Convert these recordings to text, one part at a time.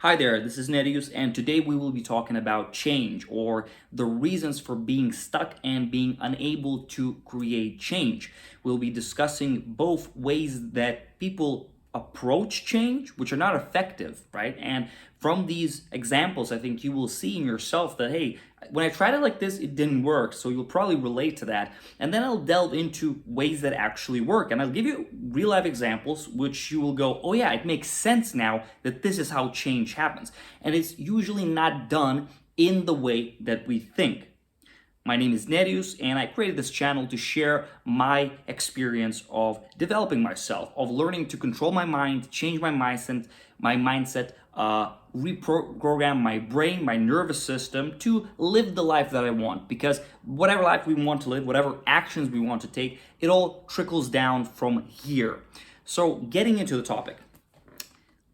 Hi there, this is Nerius, and today we will be talking about change, or the reasons for being stuck and being unable to create change. We'll be discussing both ways that people approach change, which are not effective, right? And from these examples, I think you will see in yourself that, hey, when I tried it like this, it didn't work. So you'll probably relate to that. And then I'll delve into ways that actually work. And I'll give you real life examples, which you will go, oh yeah, it makes sense now that this is how change happens. And it's usually not done in the way that we think. My name is Nerius, and I created this channel to share my experience of developing myself, of learning to control my mind, change my mindset, reprogram my brain, my nervous system to live the life that I want. Because whatever life we want to live, whatever actions we want to take, it all trickles down from here. So getting into the topic,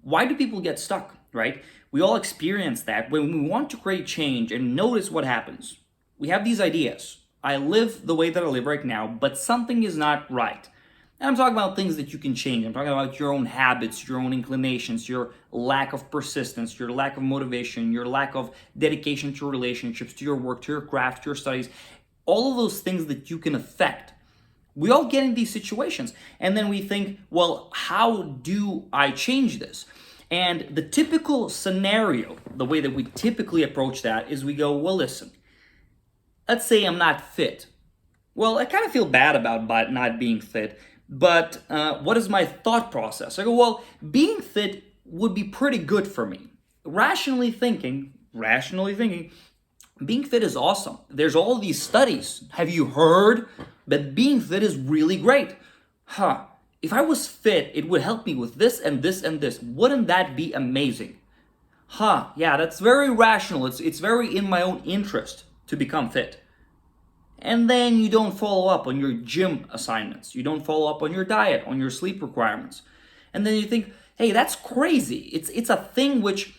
why do people get stuck, right? We all experience that when we want to create change, and notice what happens. We have these ideas. I live the way that I live right now, but something is not right. And I'm talking about things that you can change. I'm talking about your own habits, your own inclinations, your lack of persistence, your lack of motivation, your lack of dedication to your relationships, to your work, to your craft, to your studies, all of those things that you can affect. We all get in these situations. And then we think, well, how do I change this? And the typical scenario, the way that we typically approach that is we go, well, listen, let's say I'm not fit. Well, I kind of feel bad about not being fit, but what is my thought process? I go, well, being fit would be pretty good for me. Rationally thinking, being fit is awesome. There's all these studies. Have you heard that being fit is really great? If I was fit, it would help me with this and this and this. Wouldn't that be amazing? Yeah, that's very rational. It's very in my own interest to become fit. And then you don't follow up on your gym assignments. You don't follow up on your diet, on your sleep requirements. And then you think, hey, that's crazy. It's a thing which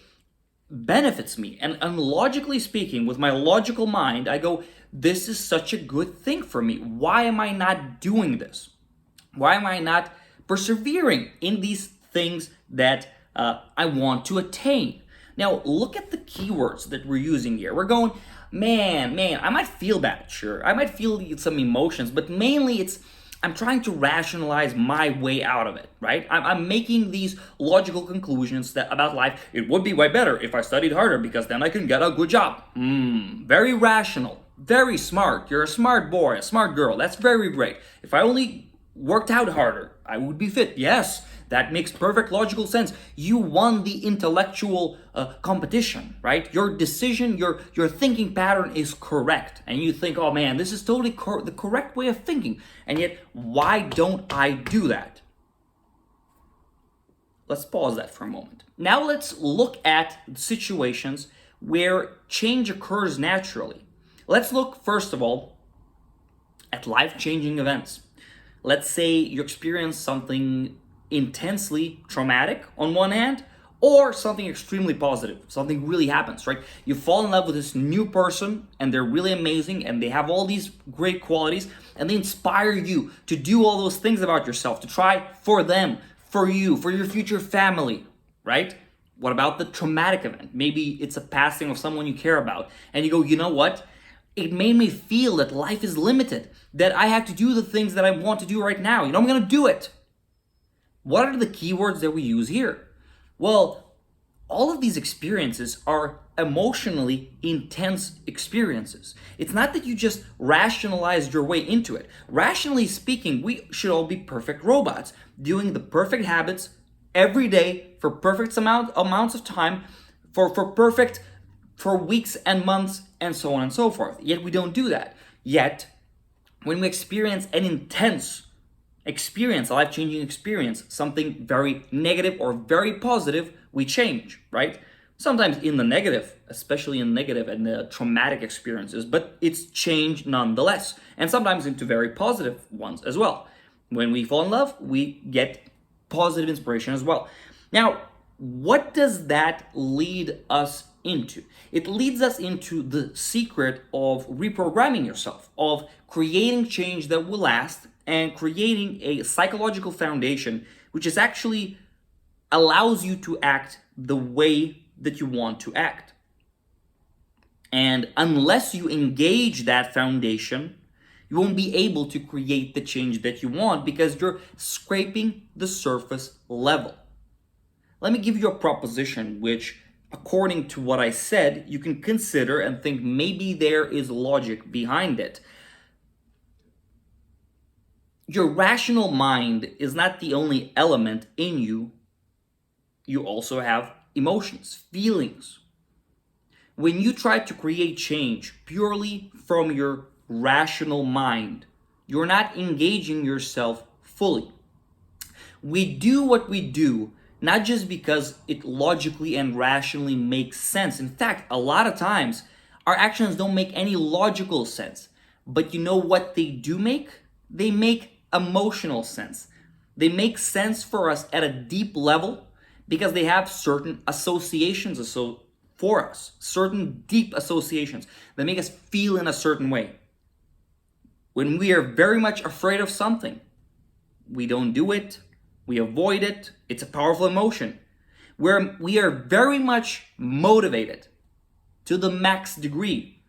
benefits me. And logically speaking, with my logical mind, I go, this is such a good thing for me. Why am I not doing this? Why am I not persevering in these things that I want to attain? Now, look at the keywords that we're using here. We're going, man, I might feel bad, sure. I might feel some emotions, but mainly I'm trying to rationalize my way out of it, right? I'm making these logical conclusions about life. It would be way better if I studied harder because then I can get a good job. Very rational, very smart. You're a smart boy, a smart girl. That's very great. If I only worked out harder, I would be fit. Yes, that makes perfect logical sense. You won the intellectual competition, right? Your decision, your thinking pattern is correct. And you think, oh man, this is totally the correct way of thinking. And yet, why don't I do that? Let's pause that for a moment. Now let's look at situations where change occurs naturally. Let's look, first of all, at life-changing events. Let's say you experience something intensely traumatic on one hand, or something extremely positive. Something really happens, right? You fall in love with this new person and they're really amazing and they have all these great qualities and they inspire you to do all those things about yourself, to try for them, for you, for your future family, right? What about the traumatic event? Maybe it's a passing of someone you care about and you go, you know what? It made me feel that life is limited, that I have to do the things that I want to do right now. I'm going to do it. What are the keywords that we use here? Well, all of these experiences are emotionally intense experiences. It's not that you just rationalized your way into it. Rationally speaking, we should all be perfect robots, doing the perfect habits every day for perfect amounts of time, for weeks and months and so on and so forth. Yet we don't do that. Yet, when we experience an intense experience, a life-changing experience, something very negative or very positive, we change, right? Sometimes in the negative, especially in negative and the traumatic experiences, but it's change nonetheless. And sometimes into very positive ones as well. When we fall in love, we get positive inspiration as well. Now, what does that lead us into? It leads us into the secret of reprogramming yourself, of creating change that will last and creating a psychological foundation which is actually allows you to act the way that you want to act. And unless you engage that foundation, you won't be able to create the change that you want because you're scraping the surface level. Let me give you a proposition which, according to what I said, you can consider and think maybe there is logic behind it. Your rational mind is not the only element in you. You also have emotions, feelings. When you try to create change purely from your rational mind, you're not engaging yourself fully. We do what we do not just because it logically and rationally makes sense. In fact, a lot of times our actions don't make any logical sense. But you know what they do make? They make emotional sense. They make sense for us at a deep level because they have certain associations for us, certain deep associations that make us feel in a certain way. When we are very much afraid of something, we don't do it, we avoid it, it's a powerful emotion. Where we are very much motivated to the max degree,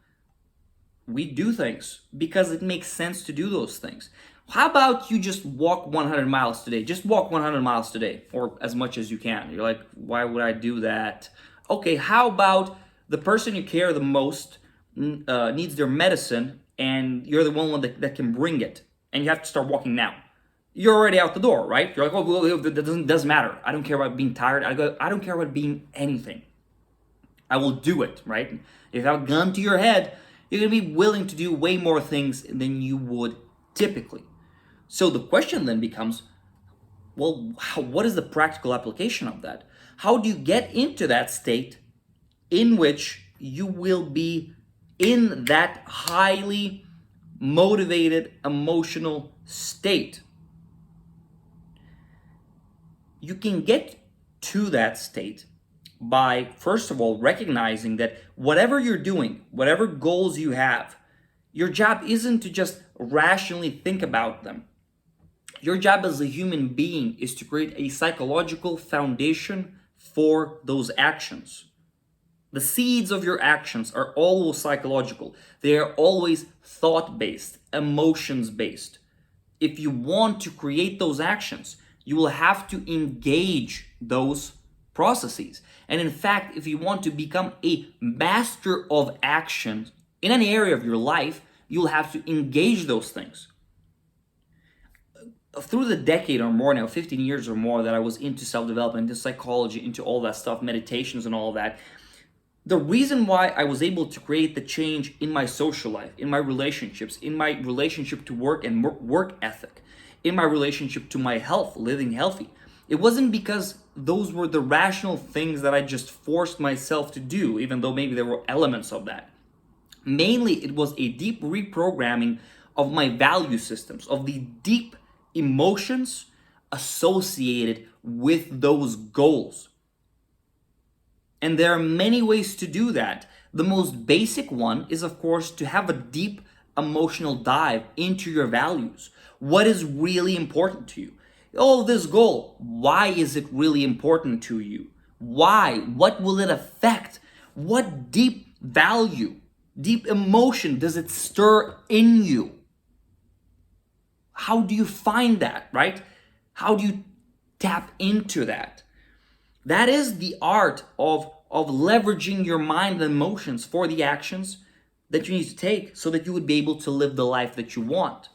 we do things because it makes sense to do those things. How about you just walk 100 miles today? Just walk 100 miles today, or as much as you can. You're like, why would I do that? Okay, how about the person you care the most needs their medicine and you're the one that can bring it and you have to start walking now. You're already out the door, right? You're like, oh, well, that doesn't matter. I don't care about being tired. I don't care about being anything. I will do it, right? If you have a gun to your head, you're going to be willing to do way more things than you would typically. So the question then becomes, well, what is the practical application of that? How do you get into that state in which you will be in that highly motivated emotional state? You can get to that state by, first of all, recognizing that whatever you're doing, whatever goals you have, your job isn't to just rationally think about them. Your job as a human being is to create a psychological foundation for those actions. The seeds of your actions are always psychological. They are always thought-based, emotions-based. If you want to create those actions, you will have to engage those processes. And in fact, if you want to become a master of action in any area of your life, you'll have to engage those things. Through the decade or more now, 15 years or more that I was into self-development, into psychology, into all that stuff, meditations and all that, the reason why I was able to create the change in my social life, in my relationships, in my relationship to work and work ethic, in my relationship to my health, living healthy, it wasn't because those were the rational things that I just forced myself to do, even though maybe there were elements of that. Mainly, it was a deep reprogramming of my value systems, of the deep emotions associated with those goals. And there are many ways to do that. The most basic one is, of course, to have a deep emotional dive into your values. What is really important to you? Oh, this goal, why is it really important to you? Why? What will it affect? What deep value, deep emotion does it stir in you? How do you find that, right? How do you tap into that? That is the art of leveraging your mind and emotions for the actions that you need to take so that you would be able to live the life that you want.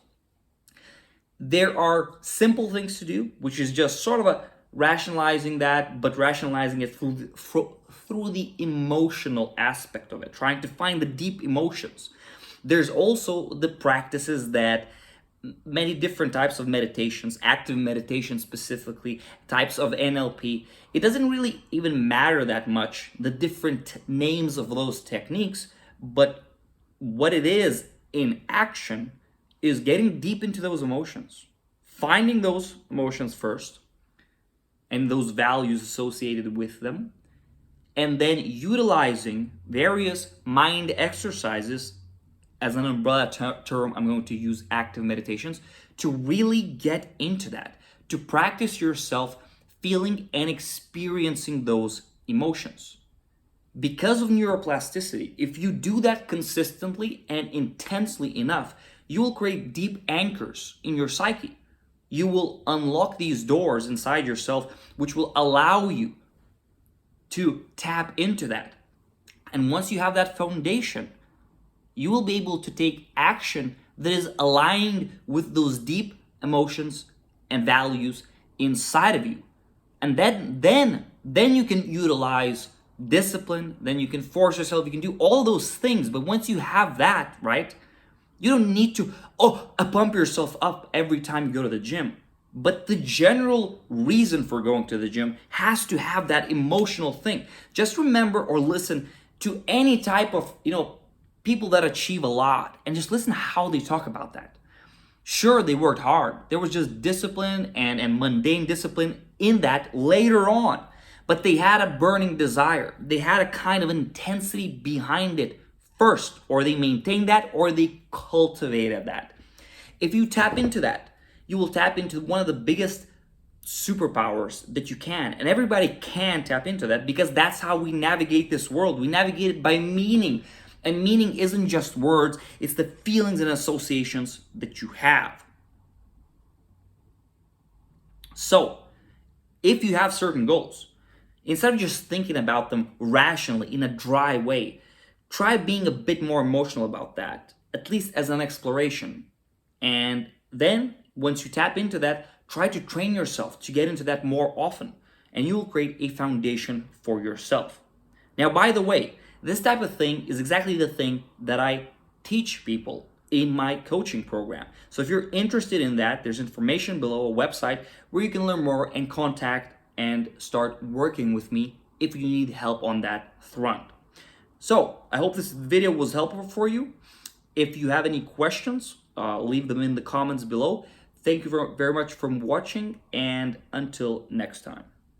There are simple things to do, which is just sort of rationalizing that, but rationalizing it through the emotional aspect of it, trying to find the deep emotions. There's also the practices that many different types of meditations, active meditation specifically, types of NLP. It doesn't really even matter that much, the different names of those techniques, but what it is in action is getting deep into those emotions, finding those emotions first, and those values associated with them, and then utilizing various mind exercises. As an umbrella term, I'm going to use active meditations to really get into that, to practice yourself feeling and experiencing those emotions. Because of neuroplasticity, if you do that consistently and intensely enough, you will create deep anchors in your psyche. You will unlock these doors inside yourself, which will allow you to tap into that. And once you have that foundation, you will be able to take action that is aligned with those deep emotions and values inside of you. And then you can utilize discipline, then you can force yourself, you can do all those things. But once you have that, right, you don't need to pump yourself up every time you go to the gym. But the general reason for going to the gym has to have that emotional thing. Just remember or listen to any type of, people that achieve a lot, and just listen to how they talk about that. Sure, they worked hard. There was just discipline and mundane discipline in that later on. But they had a burning desire. They had a kind of intensity behind it first, or they maintained that, or they cultivated that. If you tap into that, you will tap into one of the biggest superpowers that you can. And everybody can tap into that, because that's how we navigate this world. We navigate it by meaning. And meaning isn't just words, it's the feelings and associations that you have. So, if you have certain goals, instead of just thinking about them rationally in a dry way, try being a bit more emotional about that, at least as an exploration. And then, once you tap into that, try to train yourself to get into that more often, and you will create a foundation for yourself. Now, by the way, this type of thing is exactly the thing that I teach people in my coaching program. So if you're interested in that, there's information below, a website where you can learn more and contact and start working with me if you need help on that front. So I hope this video was helpful for you. If you have any questions, leave them in the comments below. Thank you very much for watching, and until next time.